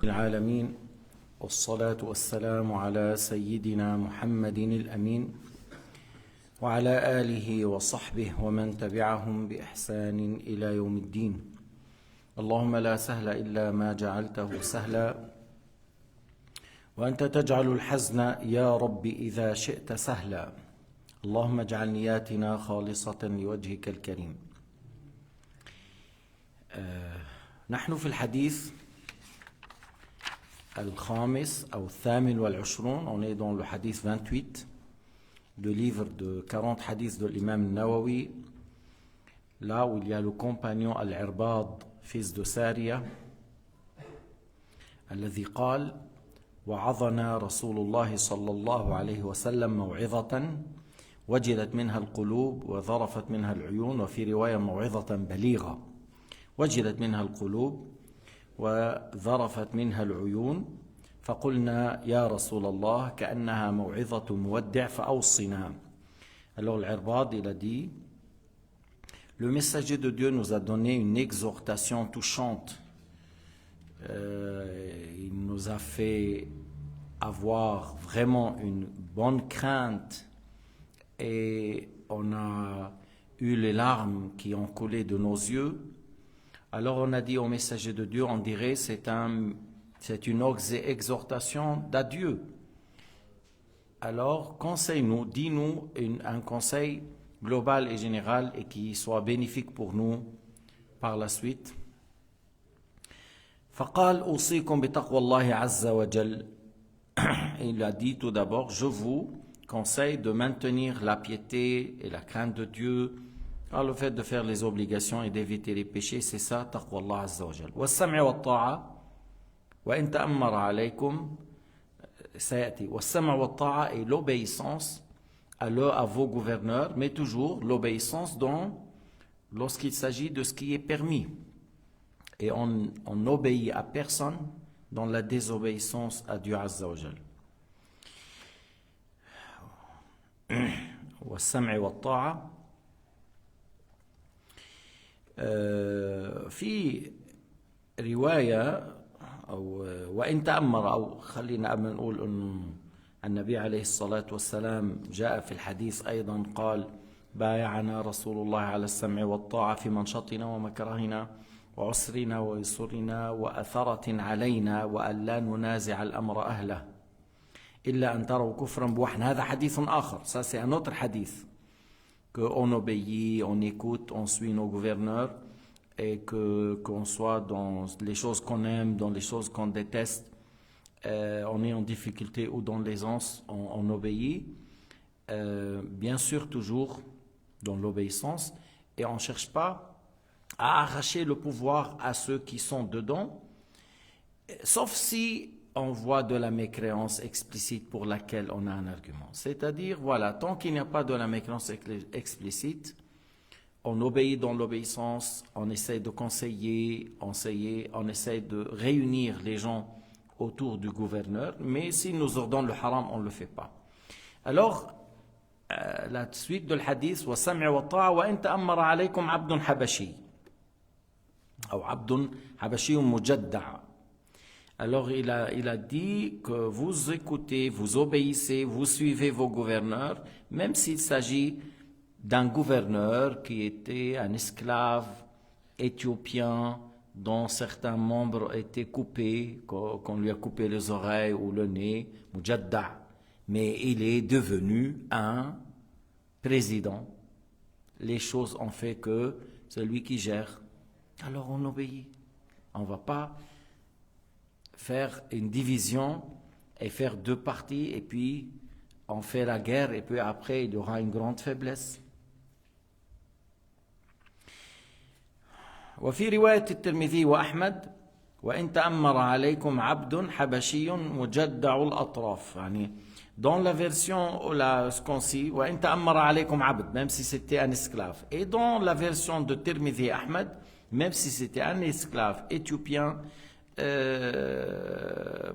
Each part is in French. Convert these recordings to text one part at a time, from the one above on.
العالمين والصلاة والسلام على سيدنا محمد الأمين وعلى آله وصحبه ومن تبعهم بإحسان إلى يوم الدين. اللهم لا سهل إلا ما جعلته سهلا وأنت تجعل الحزن يا رب إذا شئت سهلا. اللهم اجعل نياتنا خالصة لوجهك الكريم. نحن في الحديث الخامس أو الثامن والعشرون. On est dans le hadith 28 du livre de 40 hadiths de l'imam Nawawi, là où il y a le compagnon Al-Irbad, fils de Sariya, الذي قال: وعظنا رسول الله صلى الله عليه وسلم موعظة وجلت منها القلوب وذرفت منها العيون، وفي رواية موعظة بليغة وجلت منها القلوب وذرفت منها العيون، فقلنا يا رسول الله كأنها موعظة مودع فأوصنا. Alors l'Irbad, il a dit: le messager de Dieu nous a donné une exhortation touchante. Il nous a fait avoir vraiment une bonne crainte et on a eu les larmes qui ont coulé de nos yeux. Alors on a dit au messager de Dieu, on dirait c'est une exhortation d'adieu. Alors conseille-nous, dis-nous un conseil global et général et qui soit bénéfique pour nous par la suite. فقال أوصيكم بتقوى الله عز وجل. Il a dit tout d'abord, je vous conseille de maintenir la piété et la crainte de Dieu. Alors le fait de faire les obligations et d'éviter les péchés, c'est ça, taqwa Allah azza wa jal. والسمع والطاعة وإن تأمر عليكم سيأتي. والسمع والطاعة et l'obéissance à vos gouverneurs, mais toujours l'obéissance lorsqu'il s'agit de ce qui est permis. Et on n'obéit à personne dans la désobéissance à Dieu azza wa jal. والسمع والطاعة. في رواية أو وإن تأمر، أو خلينا قبل نقول أن النبي عليه الصلاة والسلام جاء في الحديث أيضا قال: بايعنا رسول الله على السمع والطاعة في منشطنا ومكرهنا وعسرنا ويسرنا وأثرة علينا وأن لا ننازع الأمر أهله إلا أن تروا كفرا بوحنا. هذا حديث آخر. Ça c'est un autre hadith. Qu'on obéit, on écoute, on suit nos gouverneurs et qu'on soit dans les choses qu'on aime, dans les choses qu'on déteste, on est en difficulté ou dans l'aisance, on obéit. Bien sûr, toujours dans l'obéissance, et on ne cherche pas à arracher le pouvoir à ceux qui sont dedans, sauf si on voit de la mécréance explicite pour laquelle on a un argument. C'est-à-dire, voilà, tant qu'il n'y a pas de la mécréance explicite, on obéit dans l'obéissance, on essaie de conseiller, on essaie de réunir les gens autour du gouverneur, mais s'il nous ordonne le haram, on ne le fait pas. Alors, la suite de l'hadith, وَسَمْعِ وَالطَّاعَ وَإِنْ تَأَمَّرَ عَلَيْكُمْ عَبْدٌ حَبَشِيٌّ أو عبد حبشي مجدع. Alors il a dit que vous écoutez, vous obéissez, vous suivez vos gouverneurs, même s'il s'agit d'un gouverneur qui était un esclave éthiopien dont certains membres étaient coupés, qu'on lui a coupé les oreilles ou le nez, mujadda, mais il est devenu un président. Les choses ont fait que c'est lui qui gère. Alors on obéit. On ne va pas faire une division et faire deux parties et puis on fait la guerre et puis après il y aura une grande faiblesse. وفي رواية الترمذي وأحمد وإن تأمر عليكم عبد حبشي مجدع الأطراف. يعني dans la version ce qu'on dit وإن تأمر عليكم عبد, même si c'était un esclave, et dans la version de Tirmidhi Ahmed, même si c'était un esclave éthiopien,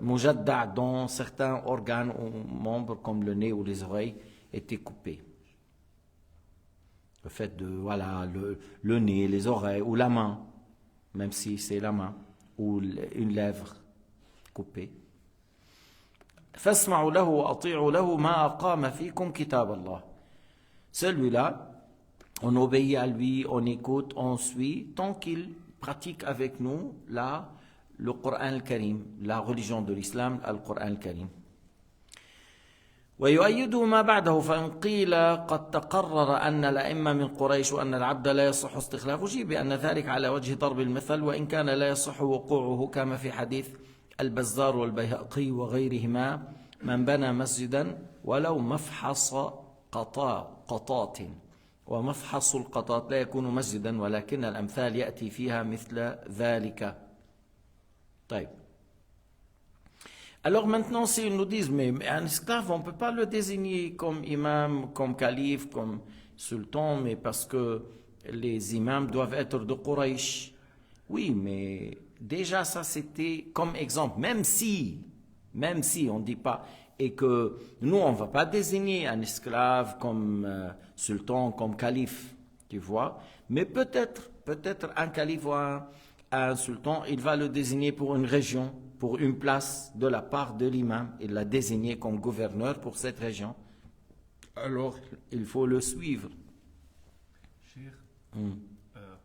mujadda, dont certains organes ou membres comme le nez ou les oreilles étaient coupés. Le fait de, voilà, le nez, les oreilles ou la main, même si c'est la main, ou une lèvre. coupé. فاسمعوا له وأطيعوا له ما أقام فيكم كتاب الله. Celui-là, on obéit à lui, on écoute, on suit, tant qu'il pratique avec nous le Coran al-Karim, la religion de l'islam, le Coran al-Karim. ويؤيده ما بعده فإن قيل قد تقرر أن الأئمة من قريش وأن العبد لا يصح استخلافه جيب بأن ذلك على وجه ضرب المثل وإن كان لا يصح وقوعه كما في حديث البزار والبيهقي وغيرهما من بنى مسجدا ولو مفحص قطاط ومفحص القطاط لا يكون مسجدا ولكن الأمثال يأتي فيها مثل ذلك. طيب. Alors maintenant, s'ils nous disent, mais un esclave, on ne peut pas le désigner comme imam, comme calife, comme sultan, mais parce que les imams doivent être de Quraysh. Oui, mais déjà ça c'était comme exemple, même si on ne dit pas, et que nous on ne va pas désigner un esclave comme sultan, comme calife, tu vois, mais peut-être un calife ou un sultan, il va le désigner pour une région, pour une place de la part de l'imam, il l'a désigné comme gouverneur pour cette région. Alors, il faut le suivre. Cheikh,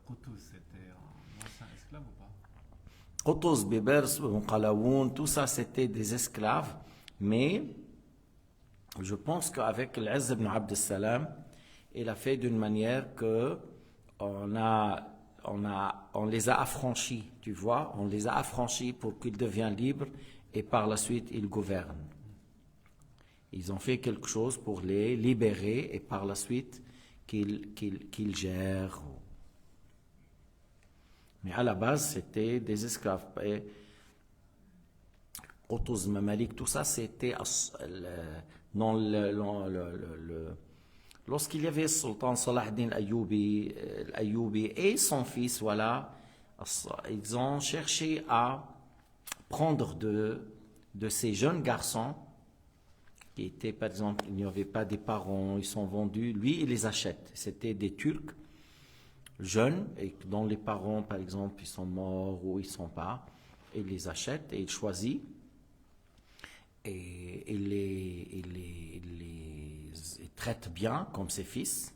Qutuz, c'était un ancien esclave ou pas? Qutuz, Bibers, Qalawoun, tout ça c'était des esclaves, mais je pense qu'avec l'Izz ibn Abd al-Salam, il a fait d'une manière que on les a affranchis, tu vois, on les a affranchis pour qu'ils deviennent libres et par la suite ils gouvernent. Ils ont fait quelque chose pour les libérer et par la suite qu'ils gèrent. Mais à la base, c'était des esclaves. Qutuz, Mamalik, tout ça, c'était dans lorsqu'il y avait le sultan Salah ad-Din Ayyubi et son fils, voilà, ils ont cherché à prendre de ces jeunes garçons qui étaient, par exemple, il n'y avait pas des parents, ils sont vendus, lui, il les achète. C'était des Turcs jeunes et dont les parents, par exemple, ils sont morts ou ils ne sont pas. Il les achète et il choisit et il les traite bien comme ses fils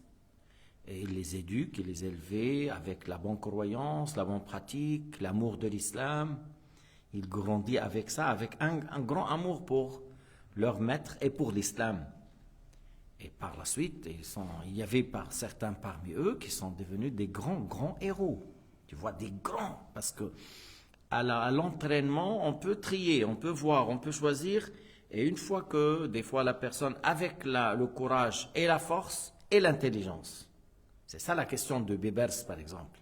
et il les éduque, il les élève avec la bonne croyance, la bonne pratique, l'amour de l'islam. Il grandit avec ça, avec un grand amour pour leur maître et pour l'islam. Et par la suite, il y avait certains parmi eux qui sont devenus des grands héros. Tu vois, des grands, parce que à l'entraînement, on peut trier, on peut voir, on peut choisir. Et une fois que, des fois, la personne, avec le courage et la force et l'intelligence. C'est ça la question de Bibers, par exemple,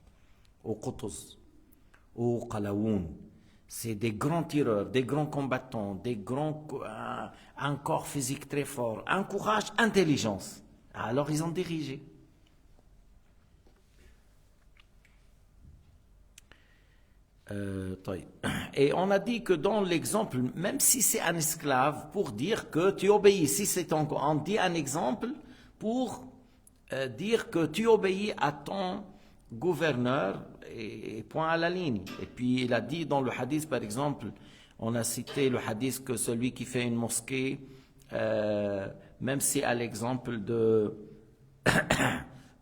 au Qutuz, au Qalawoun. C'est des grands tireurs, des grands combattants, un corps physique très fort, un courage, intelligence. Alors ils ont dirigé. Et on a dit que dans l'exemple, même si c'est un esclave, pour dire que tu obéis, on dit un exemple pour dire que tu obéis à ton gouverneur et point à la ligne. Et puis il a dit dans le hadith, par exemple, on a cité le hadith que celui qui fait une mosquée, même si à l'exemple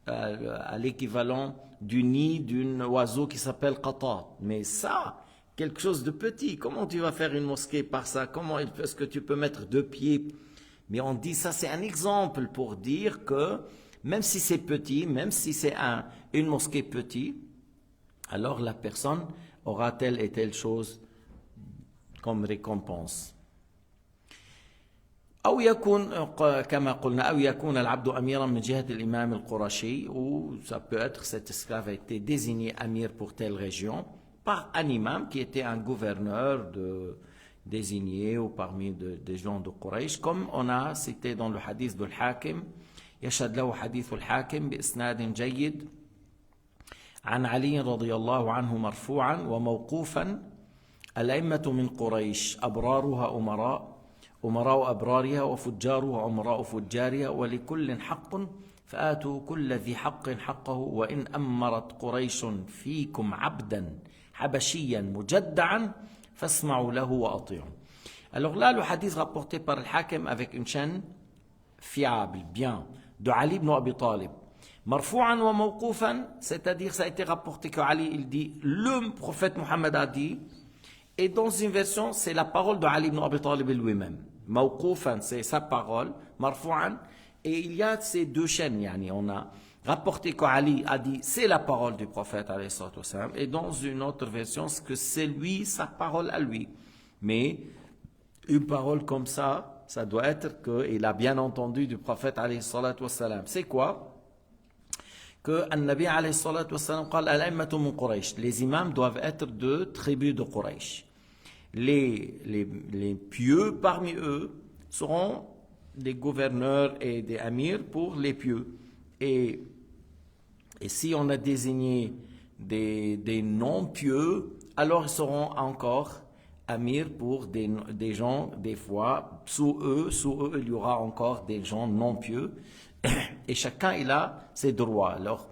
à l'équivalent du nid d'un oiseau qui s'appelle qata. Mais ça, quelque chose de petit, comment tu vas faire une mosquée par ça? Comment est-ce que tu peux mettre 2 pieds? Mais on dit ça, c'est un exemple pour dire que même si c'est petit, même si c'est une mosquée petite, alors la personne aura telle et telle chose comme récompense. أو يكون كما قلنا أو يكون العبد أميرا من جهة الإمام القرشي ou ça peut être cet esclave a été désigné amir pour telle région par un imam qui était un gouverneur désigné ou parmi des gens de Quraysh comme on a cité dans le hadith de Al-Hakim يشهد له حديث الحاكم بإسناد جيد عن علي رضي الله عنه مرفوعا وموقوفا الأئمة من قريش أبرارها أمراء أبرارها وفجارها أمراء فجارها ولكل حق فآتوا كل ذي حق حقه وإن أمرت قريش فيكم عبدا حبشيا مجدعا فاسمعوا له وأطيعوا. Alors là, le hadith rapporté par le Hakim avec une chaîne fiable, bien, de Ali ibn Abi Talib. Marfou'an wa mawqoufan, c'est-à-dire ça a été rapporté que Ali, il dit, le prophète Mohammed a dit, et dans une version, c'est la parole de Ali ibn Abi Talib lui-même. Mawqoufan, c'est sa parole, marfou'an, et il y a ces deux chaînes, yani, on a rapporté qu'Ali a dit, c'est la parole du prophète, et dans une autre version, c'est que c'est lui, sa parole à lui. Mais une parole comme ça doit être qu'il a bien entendu du prophète, c'est quoi? Que An-Nabi alayhi salatu wassalam قال الأئمة من قريش. Les imams doivent être de tribus de Quraysh. Les pieux parmi eux seront des gouverneurs et des amirs pour les pieux. Et si on a désigné des non-pieux, alors ils seront encore amirs pour des gens, des fois, sous eux, il y aura encore des gens non-pieux. Et chacun, il a ses droits. Alors,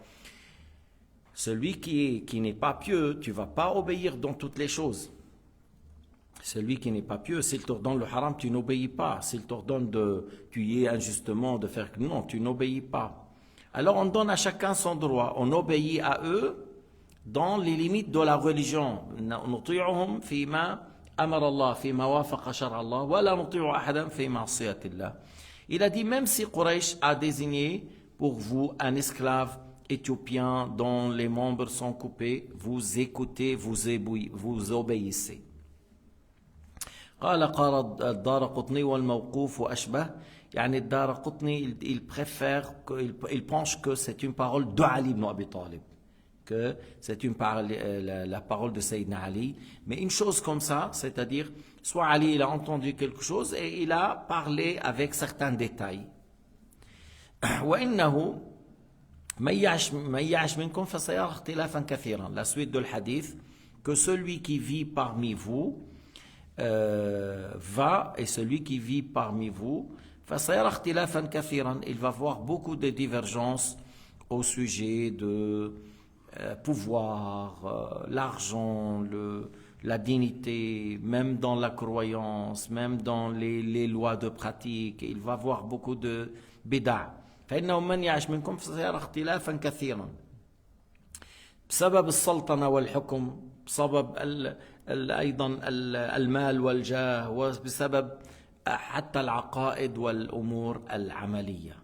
celui qui n'est pas pieux, tu ne vas pas obéir dans toutes les choses. Celui qui n'est pas pieux, s'il t'ordonne le haram, tu n'obéis pas. S'il t'ordonne de tuer injustement, de faire... Non, tu n'obéis pas. Alors, on donne à chacun son droit. On obéit à eux dans les limites de la religion. نطيعهم فيما أمر الله فيما وافق شرع الله ولا نطيع أحدا في معصية الله. Il a dit, même si Quraysh a désigné pour vous un esclave éthiopien dont les membres sont coupés, vous écoutez, vous obéissez. قال الدارقطني والموقوف وأشبه. يعني الدارقطني il préfère, il pense que c'est une parole de Ali ibn Abi Talib, que c'est une parole, la parole de Sayyidina Ali. Mais une chose comme ça, c'est-à-dire, soit Ali il a entendu quelque chose et il a parlé avec certains détails. وإنه من يعش منكم فسيرى اختلافا كثيرا. La suite de l'hadith, que celui qui vit parmi vous va, et celui qui vit parmi vous, فسيرى اختلافا كثيرا, il va voir beaucoup de divergences au sujet de pouvoir, l'argent, la dignité, même dans la croyance, même dans les lois de pratique. Il va voir beaucoup de bid'a. فإنه من يعش منكم فسيرى اختلافا كثيرا بسبب السلطنة والحكم, بسبب أيضا المال والجاه, وبسبب حتى العقائد والأمور العملية.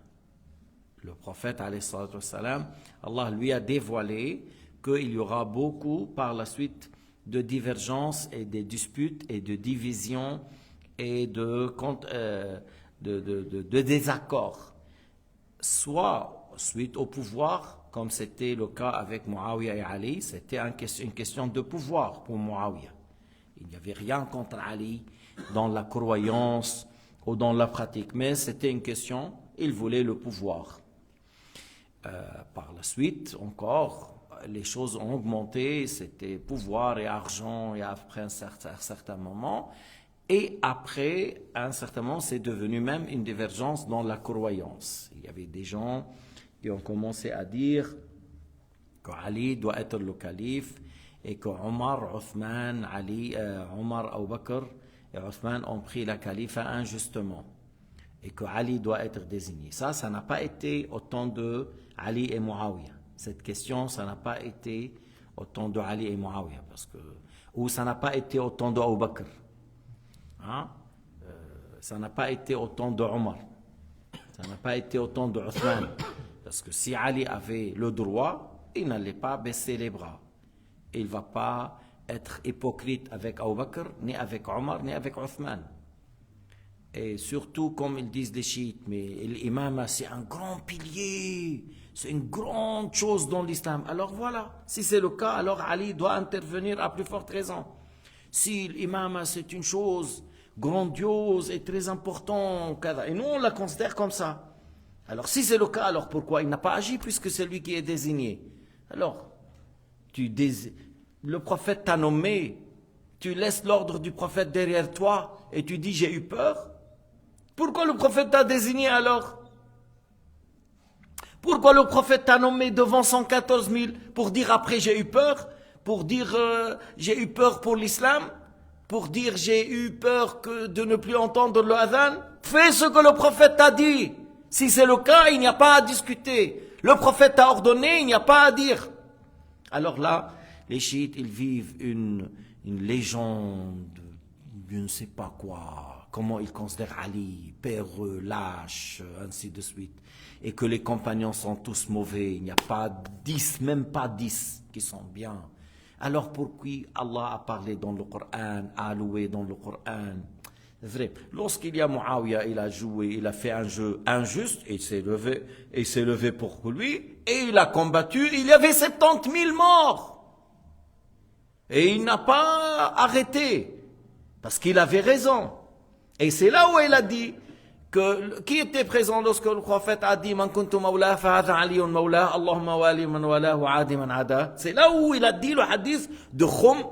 Le prophète, alayhi salatu wassalam, Allah lui a dévoilé qu'il y aura beaucoup par la suite de divergences et de disputes et de divisions et de désaccords. Soit suite au pouvoir, comme c'était le cas avec Muawiyah et Ali, c'était une question de pouvoir pour Muawiyah. Il n'y avait rien contre Ali dans la croyance ou dans la pratique, mais c'était une question, il voulait le pouvoir. Par la suite, encore, les choses ont augmenté, c'était pouvoir et argent, et après un certain moment, et après un certain moment, c'est devenu même une divergence dans la croyance. Il y avait des gens qui ont commencé à dire qu'Ali doit être le calife, et que Omar, Othman, Omar, Abu Bakr et Othman ont pris la califat injustement, et que Ali doit être désigné. Ça n'a pas été au temps de Ali et Muawiyah. Cette question, ça n'a pas été au temps de Ali et Muawiyah, ou ça n'a pas été au temps de Abu Bakr. Ça n'a pas été au temps de Omar. Ça n'a pas été au temps de Othman. Parce que si Ali avait le droit, il n'allait pas baisser les bras. Il ne va pas être hypocrite avec Abu Bakr, ni avec Omar, ni avec Othman. Et surtout, comme ils disent les chiites, mais l'imam, c'est un grand pilier, c'est une grande chose dans l'islam. Alors voilà, si c'est le cas, alors Ali doit intervenir à plus forte raison. Si l'imam, c'est une chose grandiose et très importante, et nous on la considère comme ça. Alors si c'est le cas, alors pourquoi il n'a pas agi puisque c'est lui qui est désigné? Alors, le prophète t'a nommé, tu laisses l'ordre du prophète derrière toi et tu dis j'ai eu peur. Pourquoi le prophète t'a désigné alors? Pourquoi le prophète t'a nommé devant 114 000 pour dire après j'ai eu peur, pour dire j'ai eu peur pour l'islam? pour dire j'ai eu peur de ne plus entendre le adhan, fais ce que le prophète t'a dit. Si c'est le cas, il n'y a pas à discuter. Le prophète t'a ordonné, il n'y a pas à dire. Alors là, les chiites, ils vivent une légende, je ne sais pas quoi, comment ils considèrent Ali, peureux, lâche, ainsi de suite. Et que les compagnons sont tous mauvais, il n'y a pas 10, même pas 10 qui sont bien. Alors pourquoi Allah a parlé dans le Coran, a loué dans le Coran? C'est vrai, lorsqu'il y a Muawiyah, il a joué, il a fait un jeu injuste, il s'est levé pour lui, et il a combattu, il y avait 70 000 morts. Et il n'a pas arrêté, parce qu'il avait raison. Et c'est là où il a dit, qui était présent lorsque le prophète a dit, Man kuntu mawla fa'adha aliyun mawla, Allahumma wali man wala wa adi man ada. C'est là où il a dit le hadith de Khum,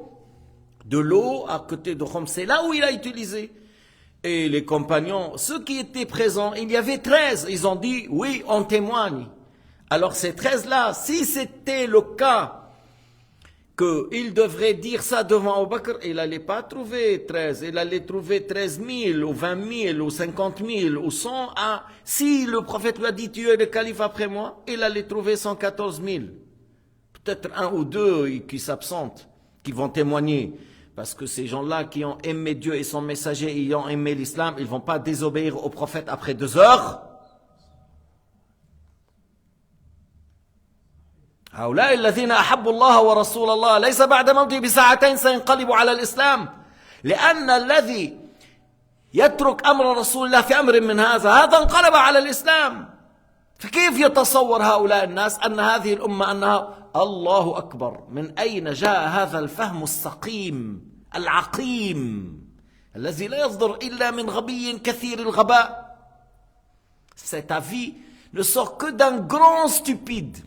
de l'eau à côté de Khum, c'est là où il a utilisé. Et les compagnons, ceux qui étaient présents, il y avait 13, ils ont dit, oui, on témoigne. Alors ces 13-là, si c'était le cas, qu'il devrait dire ça devant Abu Bakr, il n'allait pas trouver 13, il allait trouver 13 000, ou 20 000, ou 50 000, ou 100. Si le prophète lui a dit, tu es le calife après moi, il allait trouver 114 000. Peut-être un ou deux qui s'absentent, qui vont témoigner. Parce que ces gens-là qui ont aimé Dieu et son messager, et ont aimé l'islam, ils ne vont pas désobéir au prophète après 2 heures. هؤلاء الذين أحبوا الله ورسول الله ليس بعد موته بساعتين سينقلبوا على الإسلام لأن الذي يترك أمر رسول الله في أمر من هذا انقلب على الإسلام. فكيف يتصور هؤلاء الناس أن هذه الأمة أنها الله أكبر؟ من أين جاء هذا الفهم السقيم العقيم الذي لا يصدر إلا من غبي كثير الغباء؟ Cet avis ne sort que d'un grand stupide.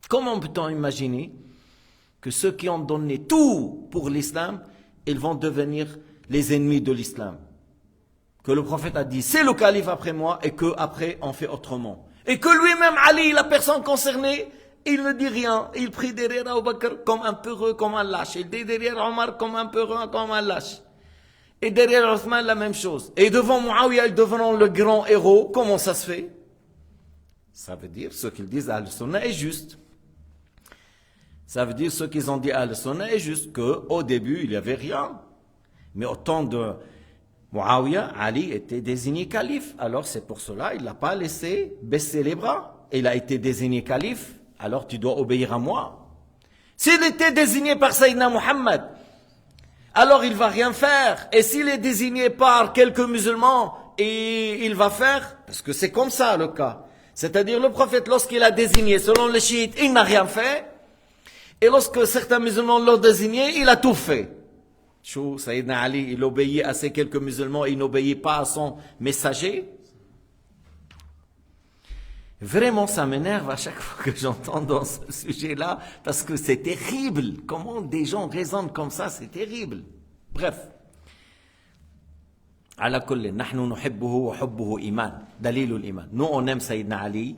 Comment peut-on imaginer que ceux qui ont donné tout pour l'islam, ils vont devenir les ennemis de l'islam? Que le prophète a dit, c'est le calife après moi, et que après on fait autrement. Et que lui-même, Ali, la personne concernée, il ne dit rien. Il prie derrière Abu Bakr comme un peureux, comme un lâche. Il dit derrière Omar comme un peureux, comme un lâche. Et derrière Othman, la même chose. Et devant Muawiyah, ils deviendront le grand héros. Comment ça se fait? Ça veut dire, ce qu'ils disent à Al-Sunnah est juste. Ça veut dire, ce qu'ils ont dit à Al-Sunnah est juste, qu'au début, il n'y avait rien. Mais au temps de Muawiyah, Ali était désigné calife. Alors c'est pour cela, il ne l'a pas laissé baisser les bras. Il a été désigné calife, alors tu dois obéir à moi. S'il était désigné par Sayyidina Muhammad, alors il ne va rien faire. Et s'il est désigné par quelques musulmans, et il va faire, parce que c'est comme ça le cas. C'est-à-dire le prophète, lorsqu'il a désigné, selon les chiites, il n'a rien fait. Et lorsque certains musulmans l'ont désigné, il a tout fait. Chou, Sayyidina Ali, il obéit à ces quelques musulmans, il n'obéit pas à son messager. Vraiment, ça m'énerve à chaque fois que j'entends dans ce sujet-là, parce que c'est terrible. Comment des gens raisonnent comme ça, c'est terrible. Bref. على كل نحن نحبه وحبه إيمان دليل الإيمان. Nous on aime Sayyidina Ali.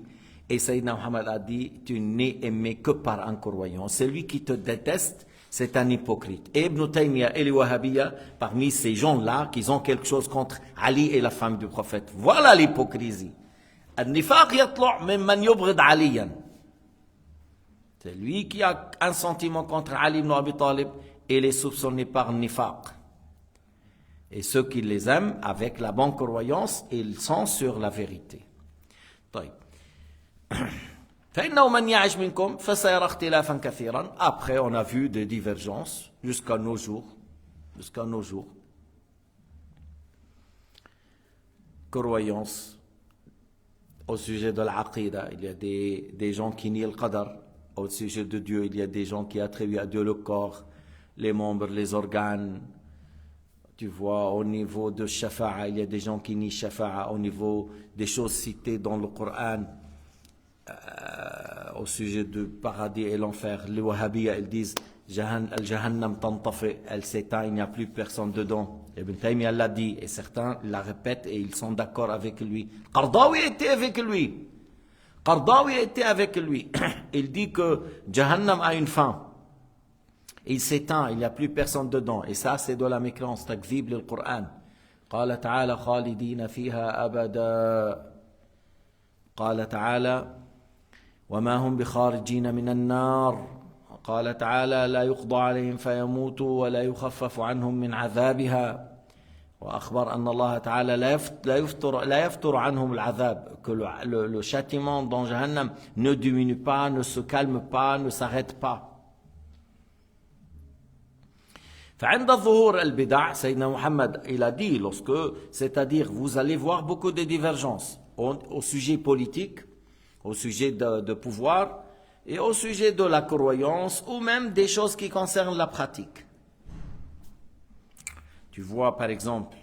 Et Sayyidina Muhammad a dit, tu n'es aimé que par un croyant. Celui qui te déteste, c'est un hypocrite. Et Ibn Taymiyyah et les Wahhabiyya, parmi ces gens-là, qui ont quelque chose contre Ali et la femme du prophète. Voilà l'hypocrisie. Al-nifaq yatlu' mimman yubghid aliyan. C'est lui qui a un sentiment contre Ali ibn Abi Talib et les soupçonnés par nifaq. Et ceux qui les aiment, avec la bonne croyance, ils sont sur la vérité. طيب. فإنه من يعش منكم فسيرى اختلافا كثيرا. Après, on a vu des divergences jusqu'à nos jours. Croyance au sujet de l'aqida. Il y a des gens qui nient le qadar. Au sujet de Dieu, il y a des gens qui attribuent à Dieu le corps, les membres, les organes. Tu vois, au niveau de shafa'a, il y a des gens qui nient shafa'a. Au niveau des choses citées dans le Coran, au sujet du paradis et l'enfer, les Wahhabiyya, ils disent Al-Jahannam tantafi, elle s'éteint, il n'y a plus personne dedans. Ibn Taymiyyah l'a dit, et certains la répètent et ils sont d'accord avec lui. Qardawi était avec lui. Il dit que Jahannam a une fin. il s'éteint, il n'y a plus personne dedans. Et ça, c'est de la mécréance, takdhib le Coran. قال تعالى خالدين فيها أبدا قال تعالى وما هم بخارجين من النار قال تعالى لا يقضى عليهم فيموتوا ولا يخفف عنهم من عذابها وأخبر أن الله تعالى لا يفتر عنهم العذاب, que le châtiment dans Jahannam ne diminue pas, ne se calme pas, ne s'arrête pas. فعند ظهور البدع سيدنا محمد il a dit lorsque, c'est-à-dire vous allez voir beaucoup de divergences au sujet politique, au sujet de pouvoir et au sujet de la croyance ou même des choses qui concernent la pratique. Tu vois par exemple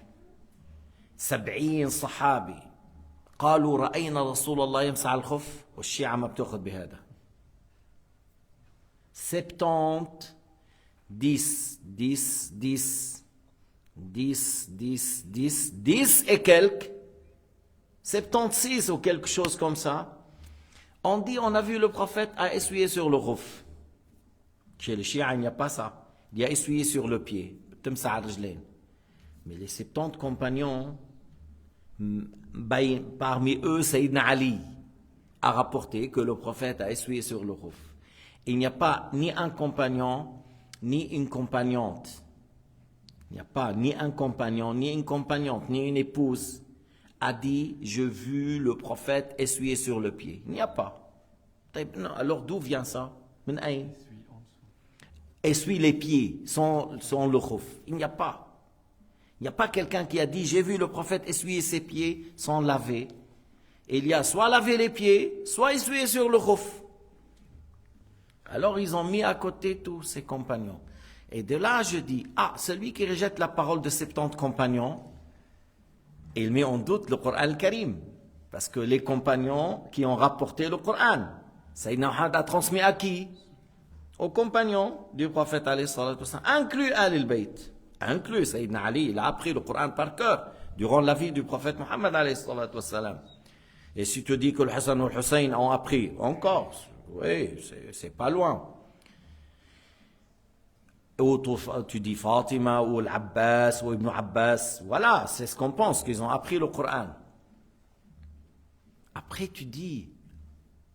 70 صحابي قالوا رأينا رسول الله يمسح على الخف والشيعة ما بتأخذ بهذا 70 10 10 10 10 10 10 10 et quelques 76 ou quelque chose comme ça. On dit on a vu le prophète a essuyé sur le khuf. Chez les chiites il n'y a pas ça. Il a essuyé sur le pied. Mais les 70 compagnons, parmi eux Sayyidina Ali a rapporté que le prophète a essuyé sur le khuf. Il n'y a pas ni un compagnon ni une compagnante. Il n'y a pas ni un compagnon, ni une compagnante, ni une épouse a dit « Je vu le prophète essuyer sur le pied ». Il n'y a pas. Non, alors d'où vient ça? Essuie les pieds sans le khuf. Il n'y a pas. Il n'y a pas quelqu'un qui a dit « J'ai vu le prophète essuyer ses pieds sans laver ». Il y a soit laver les pieds, soit essuyer sur le khuf. Alors ils ont mis à côté tous ses compagnons. Et de là, je dis, celui qui rejette la parole de 70 compagnons, il met en doute le Coran al-Karim. Parce que les compagnons qui ont rapporté le Coran, Sayyidina Muhammad a transmis à qui? Aux compagnons du prophète, inclus Al-Bayt. Inclus Sayyidina Ali, il a appris le Coran par cœur, durant la vie du prophète Muhammad. Et si tu dis que le Hassan ou le Hussein ont appris, encore, oui, c'est pas loin. Ou tu dis Fatima ou l'Abbas ou Ibn Abbas, voilà, c'est ce qu'on pense, qu'ils ont appris le Coran. Après tu dis,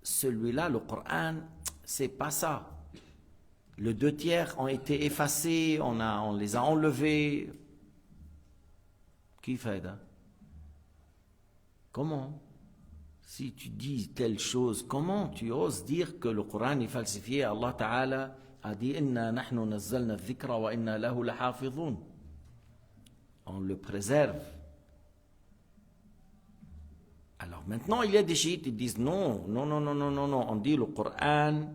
celui-là, le Coran, c'est pas ça. Les 2/3 ont été effacés, on les a enlevés. Qui fait ça? Comment? Si tu dis telle chose, comment tu oses dire que le Coran est falsifié? Allah Ta'ala a dit Inna nahnu nazzalna dhikra wa inna lahu lahafidhun. On le préserve. Alors maintenant, il y a des chiites qui disent non. On dit le Coran,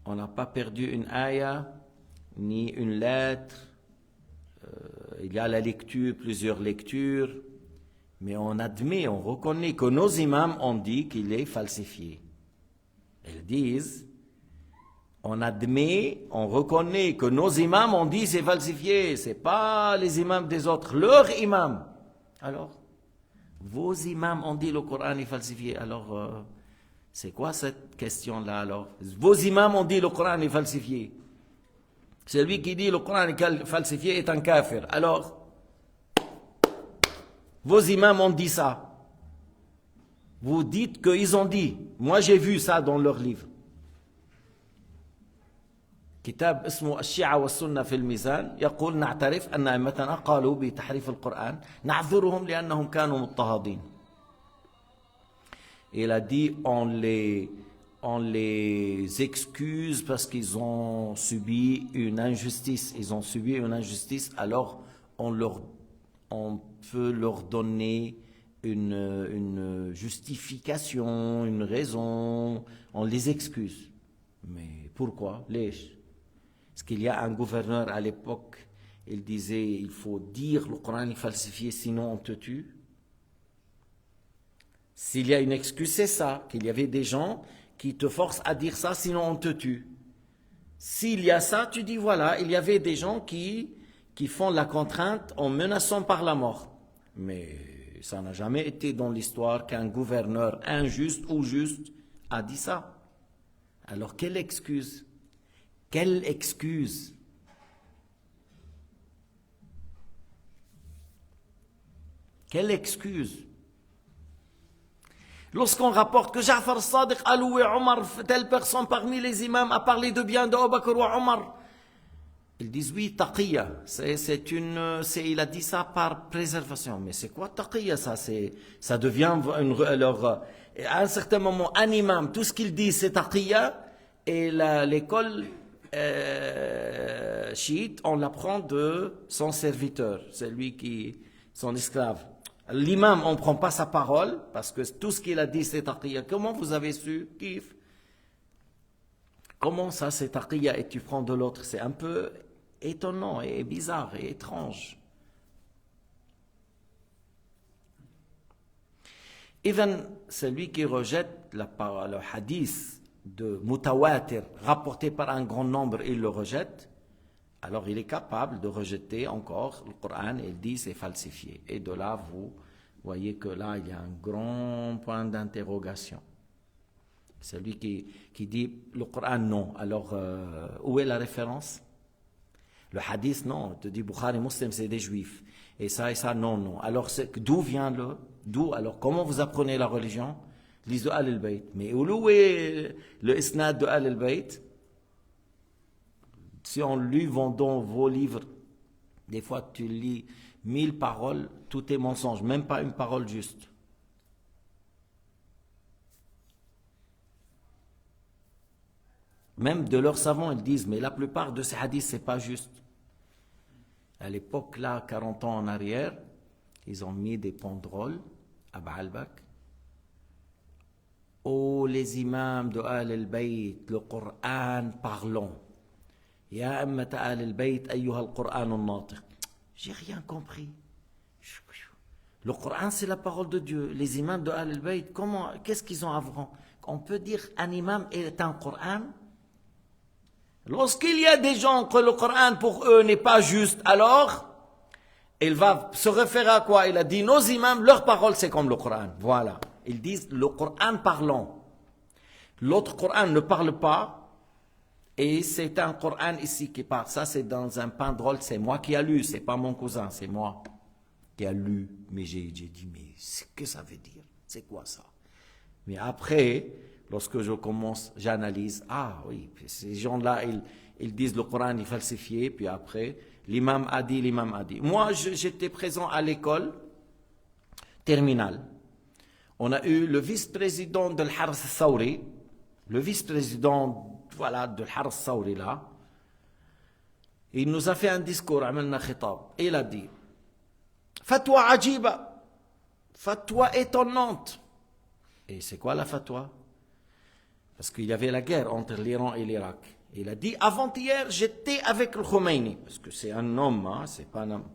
on n'a pas perdu une ayah, ni une lettre. Il y a la lecture, plusieurs lectures. Mais on admet, on reconnaît que nos imams ont dit qu'il est falsifié. Ils disent, on admet, on reconnaît que nos imams ont dit c'est falsifié, c'est pas les imams des autres, leurs imams. Alors, vos imams ont dit le Coran est falsifié, alors c'est quoi cette question-là alors? Vos imams ont dit le Coran est falsifié. Celui qui dit le Coran est falsifié est un kafir. Alors, vos imams ont dit ça. Vous dites qu'ils ont dit. Moi j'ai vu ça dans leur livre. كتاب اسمه الشيعة والسنة في الميزان يقول نعترف أن أئمتنا قالوا بتحريف القرآن نعذرهم لأنهم كانوا مضطهدين. Il a dit on les excuse parce qu'ils ont subi une injustice. Ils ont subi une injustice, alors on peut leur donner une justification, une raison, on les excuse. Mais pourquoi? Parce qu'il y a un gouverneur à l'époque, il disait il faut dire le Coran est falsifié sinon on te tue. S'il y a une excuse, c'est ça, qu'il y avait des gens qui te forcent à dire ça sinon on te tue. S'il y a ça, tu dis voilà, il y avait des gens qui font la contrainte en menaçant par la mort. Mais ça n'a jamais été dans l'histoire qu'un gouverneur injuste ou juste a dit ça. Alors quelle excuse? Quelle excuse? Quelle excuse? Lorsqu'on rapporte que Ja'far al-Sadiq a loué Omar, telle personne parmi les imams a parlé de bien de Abu Bakr ou Omar, ils disent oui, taqiyya, il a dit ça par préservation. Mais c'est quoi taqiyya? Ça devient alors, à un certain moment, un imam, tout ce qu'il dit c'est taqiyya, et l'école chiite, on l'apprend de son serviteur, c'est lui qui, son esclave. L'imam, on ne prend pas sa parole, parce que tout ce qu'il a dit c'est taqiyya. Comment vous avez su? Kif? Comment ça c'est taqiyya et tu prends de l'autre? C'est un peu étonnant et bizarre et étrange. Even celui qui rejette le hadith de mutawatir rapporté par un grand nombre, il le rejette, alors il est capable de rejeter encore le Coran et il dit c'est falsifié. Et de là, vous voyez que là, il y a un grand point d'interrogation. Celui qui dit le Coran non, alors où est la référence? Le hadith, non, te dit Bukhari, Muslim, c'est des juifs. Et ça, non, non. Alors, d'où vient d'où? Alors, comment vous apprenez la religion? Lisez de Ahl al-Bayt. Mais où est le isnad de Ahl al-Bayt? Si on lit dans vos livres, des fois tu lis 1000 paroles, tout est mensonge, même pas une parole juste. Même de leurs savants, ils disent, mais la plupart de ces hadiths, c'est pas juste. À l'époque, là, 40 ans en arrière, ils ont mis des banderoles à Baalbek. Oh, les imams de Ahl al-Bayt, le Coran parlant. Ya ammat Ahl al-Bayt, ayyuha al-Qur'an al-Natiq. J'ai rien compris. Le Coran, c'est la parole de Dieu. Les imams de Ahl al-Bayt, qu'est-ce qu'ils ont à voir? On peut dire un imam est un Coran? Lorsqu'il y a des gens que le Coran pour eux n'est pas juste, alors il va se référer à quoi? Il a dit nos imams, leur parole c'est comme le Coran. Voilà. Ils disent le Coran parlant. L'autre Coran ne parle pas. Et c'est un Coran ici qui parle. Ça c'est dans un banderole, c'est moi qui ai lu, c'est pas mon cousin, c'est moi qui ai lu. Mais j'ai dit, mais qu'est-ce que ça veut dire? C'est quoi ça? Mais après, lorsque je commence, j'analyse. Ah oui, ces gens-là, ils disent le Coran est falsifié, puis après, l'imam a dit, l'imam a dit. Moi, j'étais présent à l'école terminale. On a eu le vice-président de l'Hars Saouri, le vice-président, voilà, de l'Hars Saouri là. Il nous a fait un discours, عملنا خطاب. Et il a dit, fatwa ajiba, fatwa étonnante. Et c'est quoi la fatwa? Parce qu'il y avait la guerre entre l'Iran et l'Irak. Il a dit, avant-hier, j'étais avec le Khomeini. Parce que c'est un homme, hein, c'est pas un homme.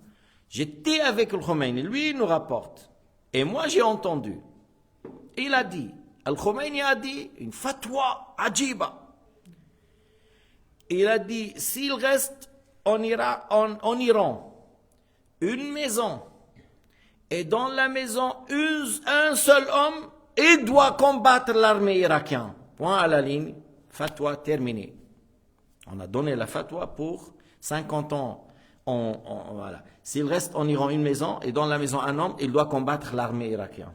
J'étais avec le Khomeini. Lui, il nous rapporte. Et moi, j'ai entendu. Il a dit, Al-Khomeini a dit, une fatwa ajiba. Il a dit, s'il reste en Iran, une maison, et dans la maison, un seul homme, il doit combattre l'armée irakienne. Point à la ligne, fatwa terminée. On a donné la fatwa pour 50 ans. Voilà. S'il reste en Iran une maison, et dans la maison un homme, il doit combattre l'armée irakienne.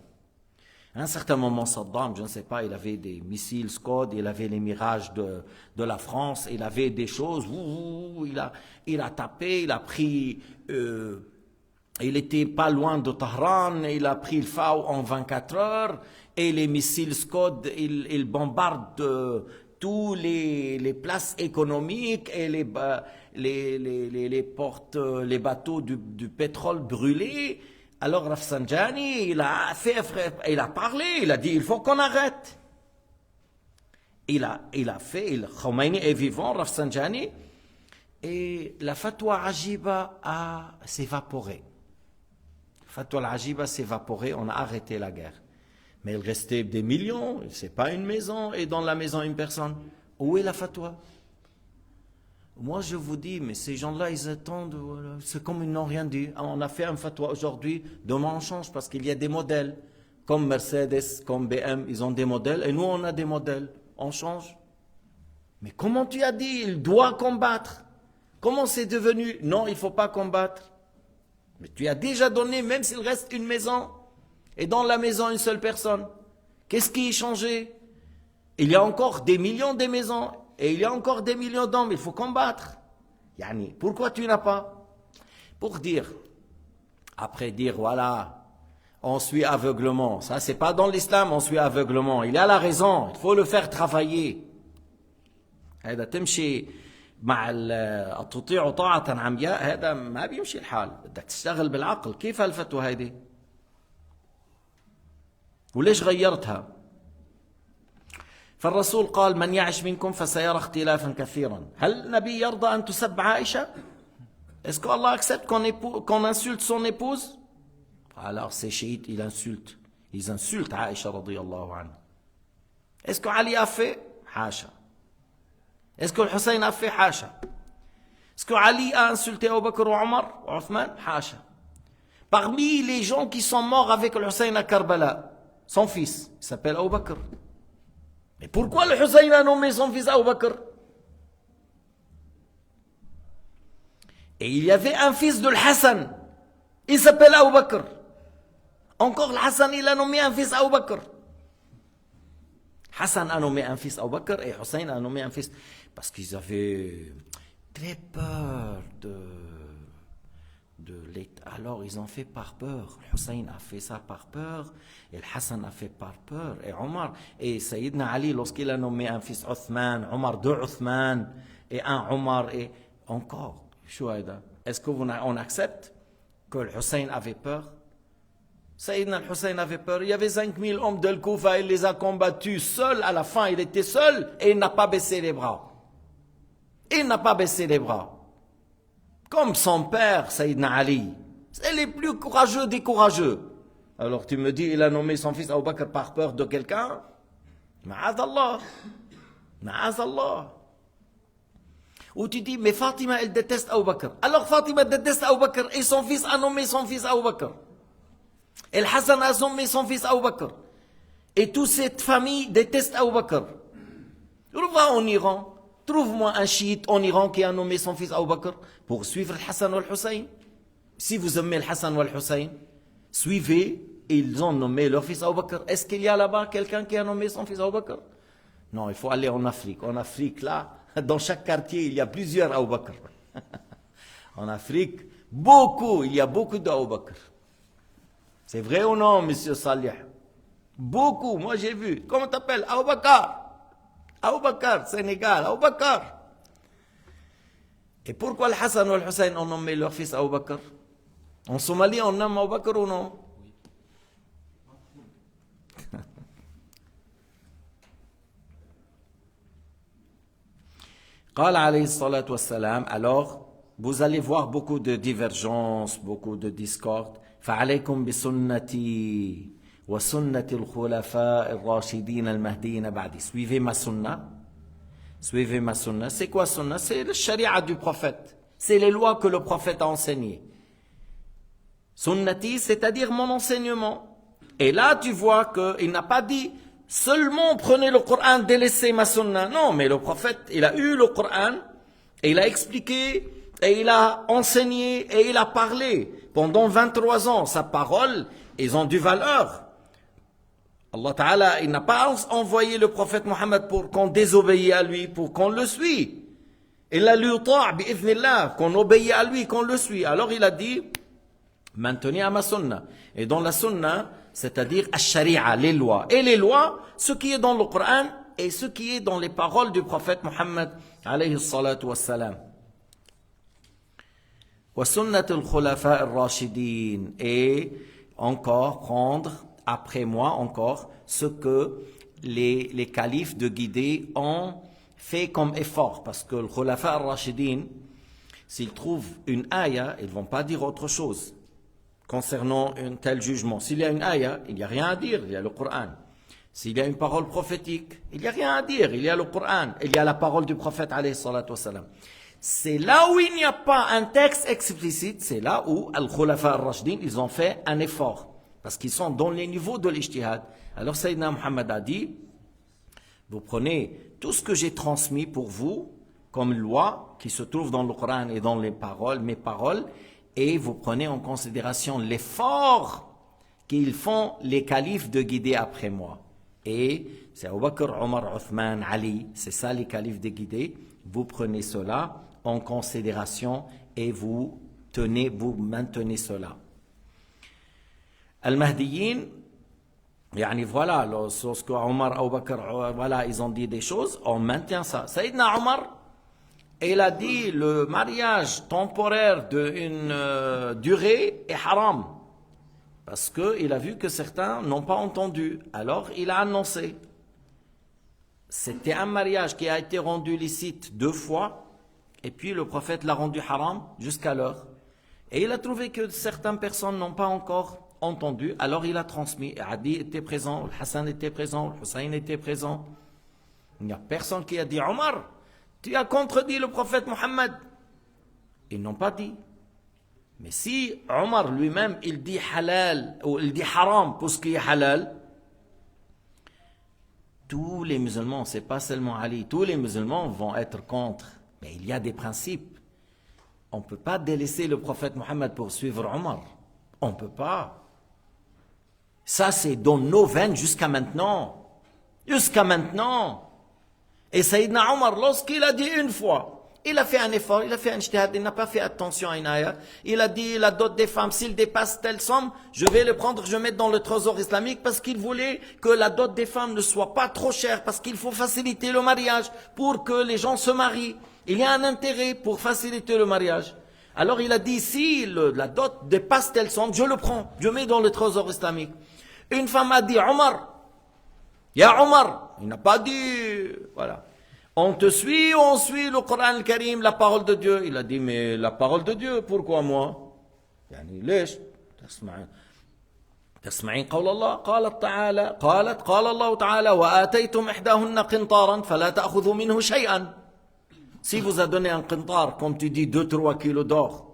À un certain moment, Saddam, je ne sais pas, il avait des missiles Scud, il avait les mirages de la France, il avait des choses, il a tapé, il a pris... il était pas loin de Tahran, il a pris le FAO en 24 heures, et les missiles Scud, ils bombardent tous les places économiques et les portes, les bateaux du pétrole brûlés. Alors Rafsanjani, il a parlé, il a dit il faut qu'on arrête. Khomeini est vivant, Rafsanjani, et la fatwa Ajiba s'est évaporée. Fatwa al-Ajiba s'est évaporée, on a arrêté la guerre. Mais il restait des millions, c'est pas une maison, et dans la maison une personne. Où est la fatwa? Moi je vous dis, mais ces gens-là, ils attendent, voilà, c'est comme ils n'ont rien dit. On a fait un fatwa aujourd'hui, demain on change, parce qu'il y a des modèles. Comme Mercedes, comme BM, ils ont des modèles, et nous on a des modèles. On change. Mais comment tu as dit, il doit combattre? Comment c'est devenu? Non, il ne faut pas combattre. Mais tu as déjà donné, même s'il reste une maison, et dans la maison une seule personne. Qu'est-ce qui est changé? Il y a encore des millions de maisons, et il y a encore des millions d'hommes, il faut combattre. Yani, pourquoi tu n'as pas? Pour dire, après dire, voilà, on suit aveuglement. Ça, c'est pas dans l'islam, on suit aveuglement. Il a la raison, il faut le faire travailler. هذا تمشي مع تطيع طاعة عمياء هذا ما بيمشي الحال. بدك تشتغل بالعقل. كيف هالفتوى هيدي؟ وليش غيرتها؟ فالرسول قال من يعش منكم فسيرى اختلافا كثيرا. هل النبي يرضى أن تسب عائشة؟ Est-ce qu'Allah accepte qu'on insulte son épouse? Alors ces chiites, ils insultent Aïcha radiyallahu anha. Est-ce que Ali a fait? Hacha. Est-ce que Hussein a fait? Hacha. Est-ce que Ali a insulté Abu Bakr ou Omar ou Othman? Hacha. Parmi les gens qui sont morts avec le Hussein à Karbala, son fils, il s'appelle Abu Bakr. Mais pourquoi le Hussein a nommé son fils Abu Bakr? Et il y avait un fils de Hassan, il s'appelle Abu Bakr. Encore le Hassan, il a nommé un fils Abu Bakr. Hassan a nommé un fils Abu Bakr et Hussein a nommé un fils. Parce qu'ils avaient très peur alors ils ont fait par peur. Hussein a fait ça par peur. Et le Hassan a fait par peur. Et Omar. Et Sayyidina Ali, lorsqu'il a nommé un fils Othman, Omar deux Othman, et un Omar, et encore. Est-ce qu'on accepte que le Hussein avait peur? Sayyidina Hussein avait peur. Il y avait 5000 hommes de Koufa, il les a combattus seul. À la fin, il était seul et il n'a pas baissé les bras. Il n'a pas baissé les bras. Comme son père, Sayyidina Ali. C'est les plus courageux des courageux. Alors tu me dis, il a nommé son fils Abu Bakr par peur de quelqu'un? Ma'adallah. Ma'adallah. Ou tu dis, mais Fatima, elle déteste Abu Bakr. Alors Fatima déteste Abu Bakr et son fils a nommé son fils Abu Bakr. Et Hassan a nommé son fils Abu Bakr. Et toute cette famille déteste Abu Bakr. Va en Iran. Trouve-moi un chiite en Iran qui a nommé son fils Abu Bakr pour suivre le Hassan ou le Hussein. Si vous aimez le Hassan ou le Hussein, suivez, ils ont nommé leur fils Abu Bakr. Est-ce qu'il y a là-bas quelqu'un qui a nommé son fils Abu Bakr? Non, il faut aller en Afrique. En Afrique, là, dans chaque quartier, il y a plusieurs Abu Bakr. En Afrique, il y a beaucoup d'Abu Bakr. C'est vrai ou non, monsieur Salih? Beaucoup, moi j'ai vu. Comment t'appelles? Abu Bakr. Abu Bakr, Sénégal, Abu Bakr. Et pourquoi le Hassan ou le Hussein ont nommé leur fils Abu Bakr? En Somalie, on nomme Abu Bakr ou non? قال عليه الصلاة والسلام, alors vous allez voir beaucoup de divergences, beaucoup de discordes. فعليكم بسنتي وسنة الخلفاء الراشدين المهديين بعدي. Suivez ma sunna. Suivez ma sunna. C'est quoi sunna? C'est le sharia du prophète. C'est les lois que le prophète a enseignées. Sunnati, c'est-à-dire mon enseignement. Et là, tu vois qu'il n'a pas dit seulement prenez le Coran, délaissez ma sunna. Non, mais le prophète, il a eu le Coran, et il a expliqué, et il a enseigné, et il a parlé. Pendant 23 ans, sa parole, ils ont du valeur. Allah Ta'ala, il n'a pas envoyé le prophète Mohammed pour qu'on désobéisse à lui, pour qu'on le suit. Il a lu bi'idhnillah, qu'on obéit à lui, qu'on le suit. Alors il a dit, maintenez à ma sunna. Et dans la sunna, c'est-à-dire ash-sharia, les lois. Et les lois, ce qui est dans le Coran et ce qui est dans les paroles du prophète Mohammed, alayhi salatu wassalam. Wa sunnat al-khulafa al-rashidin. Et encore prendre, après moi encore, ce que les califes de guider ont fait comme effort. Parce que le khulafa al-rashidin, s'ils trouvent une ayah, ils ne vont pas dire autre chose concernant un tel jugement. S'il y a une ayah, il n'y a rien à dire, il y a le Coran. S'il y a une parole prophétique, il n'y a rien à dire, il y a le Coran, il y a la parole du prophète alayhi salatu wassalam. C'est là où il n'y a pas un texte explicite, c'est là où al-Khulafa al-Rashidin, ils ont fait un effort. Parce qu'ils sont dans les niveaux de l'ijtihad. Alors Sayyidina Muhammad a dit, vous prenez tout ce que j'ai transmis pour vous, comme loi, qui se trouve dans le Coran et dans les paroles, mes paroles, et vous prenez en considération l'effort qu'ils font les califes de guider après moi. Et c'est Abu Bakr, Omar, Othman, Ali, c'est ça les califes de guider. Vous prenez cela en considération et vous maintenez cela. Al-Mahdiyin, voilà, lorsque Omar, Abu Bakr, voilà, ils ont dit des choses, on maintient ça. Sayyidina Omar, il a dit le mariage temporaire d'une durée est haram. Parce qu'il a vu que certains n'ont pas entendu. Alors il a annoncé. C'était un mariage qui a été rendu licite 2 fois. Et puis le prophète l'a rendu haram jusqu'à l'heure. Et il a trouvé que certaines personnes n'ont pas encore entendu. Alors il a transmis. Adi était présent, le Hassan était présent, le Hussein était présent. Il n'y a personne qui a dit Omar, tu as contredit le prophète Mohammed. Ils n'ont pas dit. Mais si Omar lui-même, il dit halal, ou il dit haram pour ce qui est halal, tous les musulmans, c'est pas seulement Ali, tous les musulmans vont être contre. Mais il y a des principes. On ne peut pas délaisser le prophète Mohammed pour suivre Omar. On ne peut pas. Ça, c'est dans nos veines jusqu'à maintenant. Jusqu'à maintenant. Et Sayyidina Omar, lorsqu'il a dit une fois, il a fait un effort, il a fait un ijtihad, il n'a pas fait attention à une ayah. Il a dit la dot des femmes, s'il dépasse telle somme, je vais le prendre, je vais mettre dans le trésor islamique parce qu'il voulait que la dot des femmes ne soit pas trop chère, parce qu'il faut faciliter le mariage pour que les gens se marient. Il y a un intérêt pour faciliter le mariage. Alors il a dit, si la dot dépasse telle somme, je le prends, je mets dans le trésor islamique. Une femme a dit, Omar, ya Omar, il n'a pas dit, voilà. On te suit ou on suit le Coran al-Karim, la parole de Dieu? Il a dit, mais la parole de Dieu, pourquoi moi? يعني ليش تسمعين قول الله قالت تعالى قال الله تعالى وآتيتم إحداهن قنطارا فلا تأخذوا منه شيئا. Si vous a donné un qintar, comme tu dis 2-3 kilos d'or,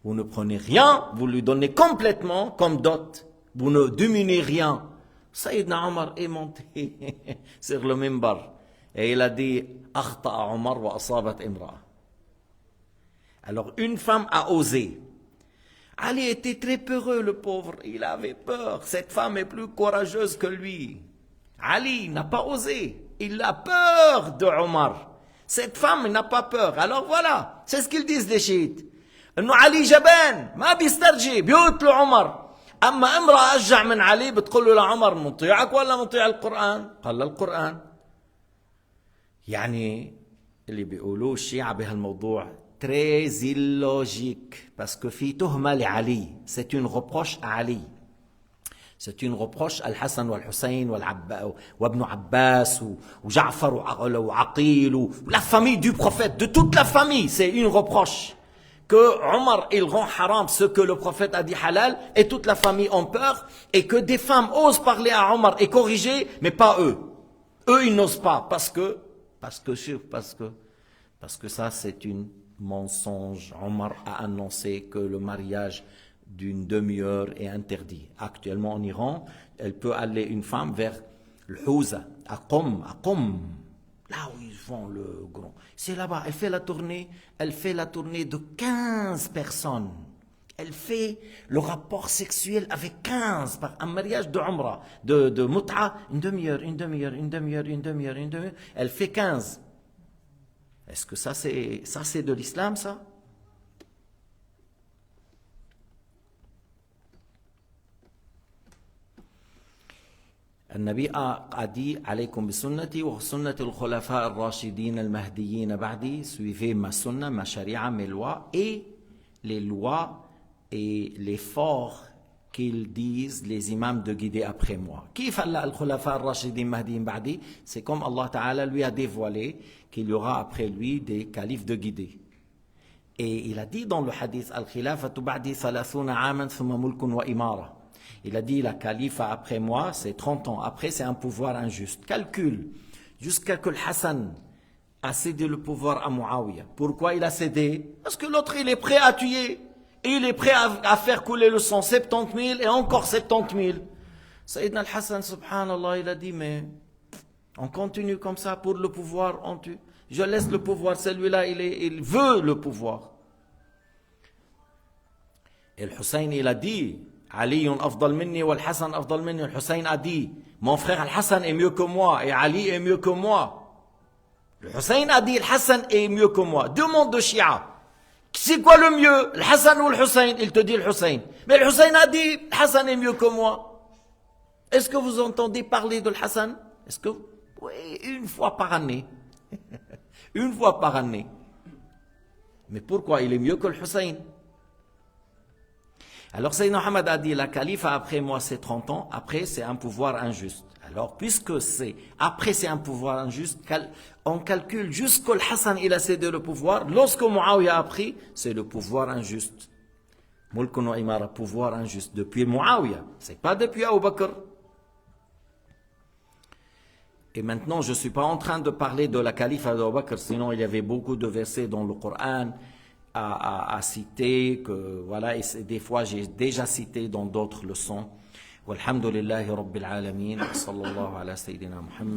vous ne prenez rien, vous lui donnez complètement comme dot, vous ne diminuez rien. Sayyidina Omar est monté sur le minbar. Et il a dit, Akhta'a Omar wa asabat imra'a. Alors une femme a osé. Ali était très peureux, le pauvre. Il avait peur. Cette femme est plus courageuse que lui. Ali n'a pas osé. Il a peur de Omar. Cette femme n'a pas peur. Alors voilà, c'est ce qu'ils disent les chiites. إنه علي جبان ما بيسترجي بيقتلوا عمر. أما امرأة أشجع من علي بتقول له لعمر مطيعك ولا مطيع القرآن؟ قال القرآن. يعني اللي بيقولوه الشيعة بهالموضوع très illogique parce que في تهمة لعلي. C'est une reproche à Ali. C'est une reproche à Al-Hassan wal-Hussein وابن Abbas ou Ja'far ou Aqil ou la famille du prophète, de toute la famille. C'est une reproche que Omar il rend haram ce que le prophète a dit halal et toute la famille ont peur et que des femmes osent parler à Omar et corriger mais pas eux. Eux ils n'osent pas parce que ça c'est une mensonge. Omar a annoncé que le mariage d'une demi-heure est interdit. Actuellement en Iran, elle peut aller une femme vers le Houza, à Qom, là où ils font le grand. C'est là-bas, elle fait la tournée de 15 personnes. Elle fait le rapport sexuel avec 15 par un mariage de Umrah, de Mut'a, une demi-heure. Elle fait 15. Est-ce que ça c'est de l'islam, ça? النبي a dit عليكم بسنتي وسنة الخلفاء الراشدين المهديين بعدي. Suivez ma sunna, ma sharia, mes lois et les lois et l'effort qu'ils disent les imams de guider après moi. كيف هلا الخلفاء الراشدين المهديين بعدي? C'est comme Allah Ta'ala lui a dévoilé qu'il y aura après lui des califes de guider. Et il a dit dans le hadith al-khilafatu ba'di 30 عاما ثم ملك وإمارة. Il a dit la calife après moi, c'est 30 ans. Après, c'est un pouvoir injuste. Calcule. Jusqu'à que le Hassan a cédé le pouvoir à Muawiyah. Pourquoi il a cédé? Parce que l'autre, il est prêt à tuer. Et il est prêt à faire couler le sang. 70 000 et encore 70 000. Sayyidina al-Hassan, subhanallah, il a dit, mais on continue comme ça pour le pouvoir, on tue. Je laisse le pouvoir. Celui-là, il veut le pouvoir. Et le Hussein, il a dit, Ali afdal minni wal Hassan afdal minni. Le Hussein a dit, mon frère Al-Hassan est mieux que moi et Ali est mieux que moi. Le Hussein a dit, Al-Hassan est mieux que moi. Deux mondes de Shia. C'est quoi le mieux, le Hassan ou le Hussein? Il te dit le Hussein. Mais le Hussein a dit, Hassan est mieux que moi. Est-ce que vous entendez parler de Hassan? Est-ce que... Oui, une fois par année. Une fois par année. Mais pourquoi il est mieux que le Hussein? Alors Sayyidina Mohammed a dit, la calife après moi c'est 30 ans, après c'est un pouvoir injuste. Alors puisque c'est, après c'est un pouvoir injuste, on calcule jusqu'au Hassan il a cédé le pouvoir, lorsque Muawiyah a pris, c'est le pouvoir injuste. Mulkun wa imara, pouvoir injuste, depuis Muawiyah, c'est pas depuis Abu Bakr. Et maintenant, je ne suis pas en train de parler de la calife d'Abu Bakr, sinon il y avait beaucoup de versets dans le Coran à citer, que voilà, et des fois j'ai déjà cité dans d'autres leçons. Walhamdulillahi Rabbil Alamin, sallallahu ala Sayyidina Muhammad.